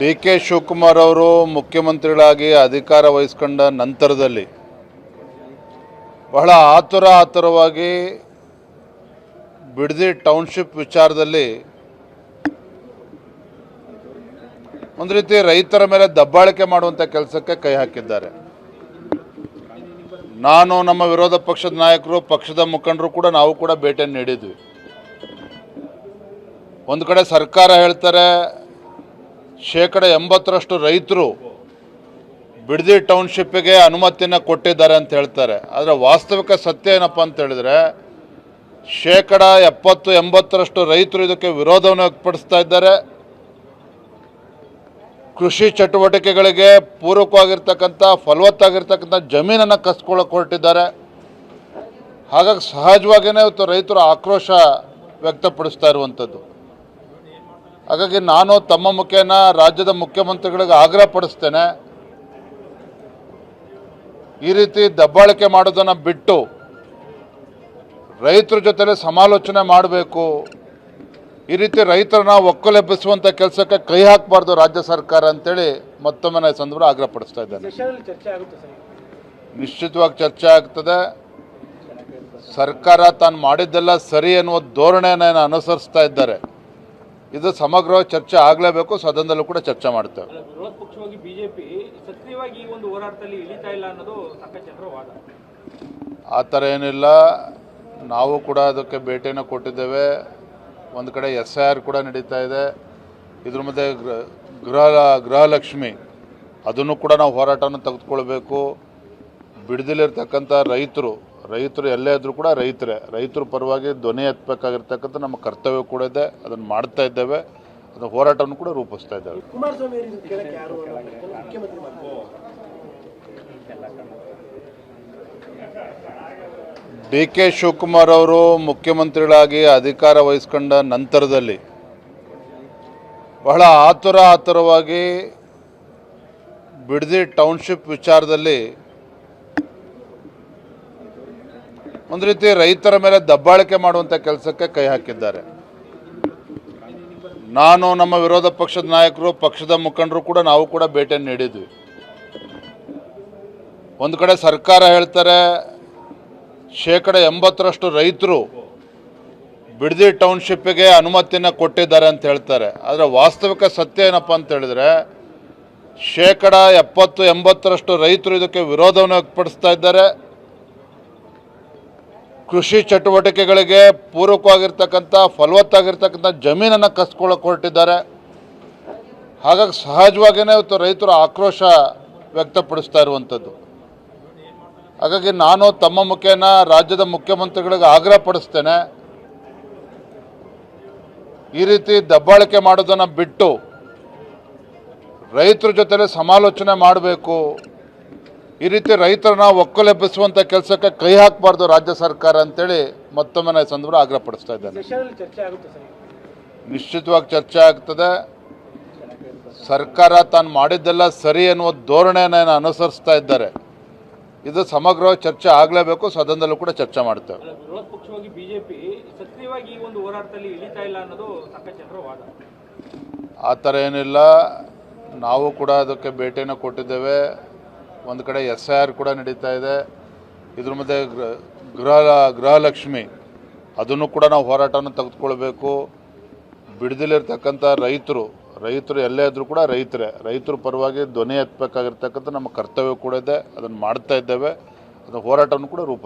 ಡಿ.ಕೆ. ಶಿವಕುಮಾರ್ ಅವರು ಮುಖ್ಯಮಂತ್ರಿಗಳಾಗಿ ಅಧಿಕಾರ ವಹಿಸಿಕೊಂಡ ನಂತರದಲ್ಲಿ ಬಹಳ ಆತುರವಾಗಿ ಬಿಡದಿ ಟೌನ್ಶಿಪ್ ವಿಚಾರದಲ್ಲಿ ಒಂದು ರೀತಿ ರೈತರ ಮೇಲೆ ದಬ್ಬಾಳಿಕೆ ಮಾಡುವಂಥ ಕೆಲಸಕ್ಕೆ ಕೈ ಹಾಕಿದ್ದಾರೆ. ನಾನು, ನಮ್ಮ ವಿರೋಧ ಪಕ್ಷದ ನಾಯಕರು, ಪಕ್ಷದ ಮುಖಂಡರು ಕೂಡ ನಾವು ಕೂಡ ಭೇಟಿಯನ್ನು ನೀಡಿದ್ವಿ. ಒಂದು ಕಡೆ ಸರ್ಕಾರ ಹೇಳ್ತಾರೆ 80% ರೈತರು ಬಿಡದಿ ಟೌನ್ಶಿಪ್ಪಿಗೆ ಅನುಮತಿಯನ್ನು ಕೊಟ್ಟಿದ್ದಾರೆ ಅಂತ ಹೇಳ್ತಾರೆ. ಆದರೆ ವಾಸ್ತವಿಕ ಸತ್ಯ ಏನಪ್ಪ ಅಂತ ಹೇಳಿದ್ರೆ 70-80% ರೈತರು ಇದಕ್ಕೆ ವಿರೋಧವನ್ನು ವ್ಯಕ್ತಪಡಿಸ್ತಾ ಇದ್ದಾರೆ. ಕೃಷಿ ಚಟುವಟಿಕೆಗಳಿಗೆ ಪೂರಕವಾಗಿರ್ತಕ್ಕಂಥ ಫಲವತ್ತಾಗಿರ್ತಕ್ಕಂಥ ಜಮೀನನ್ನು ಕಸ್ಕೊಳ್ಳೋಕೆ ಹೊರಟಿದ್ದಾರೆ. ಹಾಗಾಗಿ ಸಹಜವಾಗಿಯೇ ಇವತ್ತು ರೈತರು ಆಕ್ರೋಶ ವ್ಯಕ್ತಪಡಿಸ್ತಾ ಇರುವಂಥದ್ದು. ಹಾಗಾಗಿ ನಾನು ತಮ್ಮ ಮುಖೇನ ರಾಜ್ಯದ ಮುಖ್ಯಮಂತ್ರಿಗಳಿಗೆ ಆಗ್ರಹ ಪಡಿಸ್ತೇನೆ, ಈ ರೀತಿ ದಬ್ಬಾಳಿಕೆ ಮಾಡೋದನ್ನು ಬಿಟ್ಟು ರೈತರ ಜೊತೆಲೆ ಸಮಾಲೋಚನೆ ಮಾಡಬೇಕು. ಈ ರೀತಿ ರೈತರನ್ನ ಒಕ್ಕಲೆಬ್ಬಿಸುವಂಥ ಕೆಲಸಕ್ಕೆ ಕೈ ಹಾಕಬಾರ್ದು ರಾಜ್ಯ ಸರ್ಕಾರ ಅಂತೇಳಿ ಮತ್ತೊಮ್ಮೆ ನಾನು ಸಂದರ್ಭ ಆಗ್ರಹ ಪಡಿಸ್ತಾ ಇದ್ದೇನೆ. ನಿಶ್ಚಿತವಾಗಿ ಚರ್ಚೆ ಆಗ್ತದೆ. ಸರ್ಕಾರ ತಾನು ಮಾಡಿದ್ದೆಲ್ಲ ಸರಿ ಎನ್ನುವ ಧೋರಣೆಯನ್ನು ಅನುಸರಿಸ್ತಾ ಇದ್ದಾರೆ. ಇದು ಸಮಗ್ರವಾಗಿ ಚರ್ಚೆ ಆಗಲೇಬೇಕು. ಸದನದಲ್ಲೂ ಕೂಡ ಚರ್ಚೆ ಮಾಡ್ತೇವೆ. ವಿರೋಧ ಪಕ್ಷವಾಗಿ ಬಿಜೆಪಿ ಸಕ್ರಿಯವಾಗಿ ಈ ಒಂದು ಹೋರಾಟದಲ್ಲಿ ಇಳಿತಾ ಇಲ್ಲ ಅನ್ನೋದು ಸಾಕಷ್ಟು ಜನರ ವಾದ. ಆ ಥರ ಏನಿಲ್ಲ. ನಾವು ಕೂಡ ಅದಕ್ಕೆ ಭೇಟಿಯನ್ನು ಕೊಟ್ಟಿದ್ದೇವೆ. ಒಂದು ಕಡೆ SIR ಕೂಡ ನಡೀತಾ ಇದೆ. ಇದ್ರ ಮಧ್ಯೆ ಗೃಹಲಕ್ಷ್ಮಿ ಅದನ್ನು ಕೂಡ ನಾವು ಹೋರಾಟವನ್ನು ತೆಗೆದುಕೊಳ್ಬೇಕು. ಬಿಡದಿಲಿರ್ತಕ್ಕಂಥ ರೈತರು ಎಲ್ಲೇ ಇದ್ರೂ ಕೂಡ ರೈತರ ಪರವಾಗಿ ಧ್ವನಿ ಎತ್ತಬೇಕಾಗಿರ್ತಕ್ಕಂಥ ನಮ್ಮ ಕರ್ತವ್ಯ ಕೂಡ ಇದೆ. ಅದನ್ನು ಮಾಡ್ತಾ ಇದ್ದೇವೆ. ಅದನ್ನು ಹೋರಾಟವನ್ನು ಕೂಡ ರೂಪಿಸ್ತಾ ಇದ್ದೇವೆ. ಡಿ.ಕೆ. ಶಿವಕುಮಾರ್ ಅವರು ಮುಖ್ಯಮಂತ್ರಿಗಳಾಗಿ ಅಧಿಕಾರ ವಹಿಸಿಕೊಂಡ ನಂತರದಲ್ಲಿ ಬಹಳ ಆತುರವಾಗಿ ಬಿಡದಿ ಟೌನ್ಶಿಪ್ ವಿಚಾರದಲ್ಲಿ ಒಂದು ರೀತಿ ರೈತರ ಮೇಲೆ ದಬ್ಬಾಳಿಕೆ ಮಾಡುವಂಥ ಕೆಲಸಕ್ಕೆ ಕೈ ಹಾಕಿದ್ದಾರೆ. ನಾನು, ನಮ್ಮ ವಿರೋಧ ಪಕ್ಷದ ನಾಯಕರು, ಪಕ್ಷದ ಮುಖಂಡರು ಕೂಡ ನಾವು ಕೂಡ ಭೇಟಿಯನ್ನು ನೀಡಿದ್ವಿ. ಒಂದು ಕಡೆ ಸರ್ಕಾರ ಹೇಳ್ತಾರೆ 80% ರೈತರು ಬಿಡದಿ ಟೌನ್ಶಿಪ್ಪಿಗೆ ಅನುಮತಿಯನ್ನು ಕೊಟ್ಟಿದ್ದಾರೆ ಅಂತ ಹೇಳ್ತಾರೆ. ಆದರೆ ವಾಸ್ತವಿಕ ಸತ್ಯ ಏನಪ್ಪ ಅಂತ ಹೇಳಿದ್ರೆ 70-80% ರೈತರು ಇದಕ್ಕೆ ವಿರೋಧವನ್ನು ವ್ಯಕ್ತಪಡಿಸ್ತಾ ಇದ್ದಾರೆ. ಕೃಷಿ ಚಟುವಟಿಕೆಗಳಿಗೆ ಪೂರಕವಾಗಿರ್ತಕ್ಕಂಥ ಫಲವತ್ತಾಗಿರ್ತಕ್ಕಂಥ ಜಮೀನನ್ನು ಕಸ್ಕೊಳ್ಳೋಕೆ ಹೊರಟಿದ್ದಾರೆ. ಹಾಗಾಗಿ ಸಹಜವಾಗಿಯೇ ಇವತ್ತು ರೈತರು ಆಕ್ರೋಶ ವ್ಯಕ್ತಪಡಿಸ್ತಾ ಇರುವಂಥದ್ದು. ಹಾಗಾಗಿ ನಾನು ತಮ್ಮ ಮುಖೇನ ರಾಜ್ಯದ ಮುಖ್ಯಮಂತ್ರಿಗಳಿಗೆ ಆಗ್ರಹ ಪಡಿಸ್ತೇನೆ, ಈ ರೀತಿ ದಬ್ಬಾಳಿಕೆ ಮಾಡೋದನ್ನು ಬಿಟ್ಟು ರೈತರ ಜೊತೆಲೆ ಸಮಾಲೋಚನೆ ಮಾಡಬೇಕು. ಈ ರೀತಿ ರೈತರನ್ನ ಒಕ್ಕಲೆಬ್ಬಿಸುವಂಥ ಕೆಲಸಕ್ಕೆ ಕೈ ಹಾಕಬಾರ್ದು ರಾಜ್ಯ ಸರ್ಕಾರ ಅಂತೇಳಿ ಮತ್ತೊಮ್ಮೆ ನಾನು ಸಂದರ್ಭ ಆಗ್ರಹ ಪಡಿಸ್ತಾ ಇದ್ದೇನೆ. ನಿಶ್ಚಿತವಾಗಿ ಚರ್ಚೆ ಆಗ್ತದೆ. ಸರ್ಕಾರ ತಾನು ಮಾಡಿದ್ದೆಲ್ಲ ಸರಿ ಎನ್ನುವ ಧೋರಣೆಯನ್ನು ಅನುಸರಿಸ್ತಾ ಇದ್ದಾರೆ. ಇದು ಸಮಗ್ರವಾಗಿ ಚರ್ಚೆ ಆಗಲೇಬೇಕು. ಸದನದಲ್ಲೂ ಕೂಡ ಚರ್ಚೆ ಮಾಡ್ತೇವೆ. ವಿರೋಧ ಪಕ್ಷವಾಗಿ ಬಿಜೆಪಿ ಸಕ್ರಿಯವಾಗಿ ಈ ಒಂದು ಹೋರಾಟದಲ್ಲಿ ಇಳಿತಾ ಇಲ್ಲ ಅನ್ನೋದು ಸಾಕಷ್ಟು ಜನರ ವಾದ. ಆ ಥರ ಏನಿಲ್ಲ. ನಾವು ಕೂಡ ಅದಕ್ಕೆ ಭೇಟಿಯನ್ನು ಕೊಟ್ಟಿದ್ದೇವೆ. ಒಂದು ಕಡೆ SIR ಕೂಡ ನಡೀತಾ ಇದೆ. ಇದ್ರ ಮಧ್ಯೆ ಗೃಹಲಕ್ಷ್ಮಿ ಅದನ್ನು ಕೂಡ ನಾವು ಹೋರಾಟವನ್ನು ತೆಗೆದುಕೊಳ್ಬೇಕು. ಬಿಡದಿಲಿರ್ತಕ್ಕಂಥ ರೈತರು ಎಲ್ಲೇ ಇದ್ರೂ ಕೂಡ ರೈತರ ಪರವಾಗಿ ಧ್ವನಿ ಎತ್ತಬೇಕಾಗಿರ್ತಕ್ಕಂಥ ನಮ್ಮ ಕರ್ತವ್ಯ ಕೂಡ ಇದೆ. ಅದನ್ನು ಮಾಡ್ತಾ ಇದ್ದೇವೆ. ಅದನ್ನು ಹೋರಾಟವನ್ನು ಕೂಡ ರೂಪಿಸ್ತಾ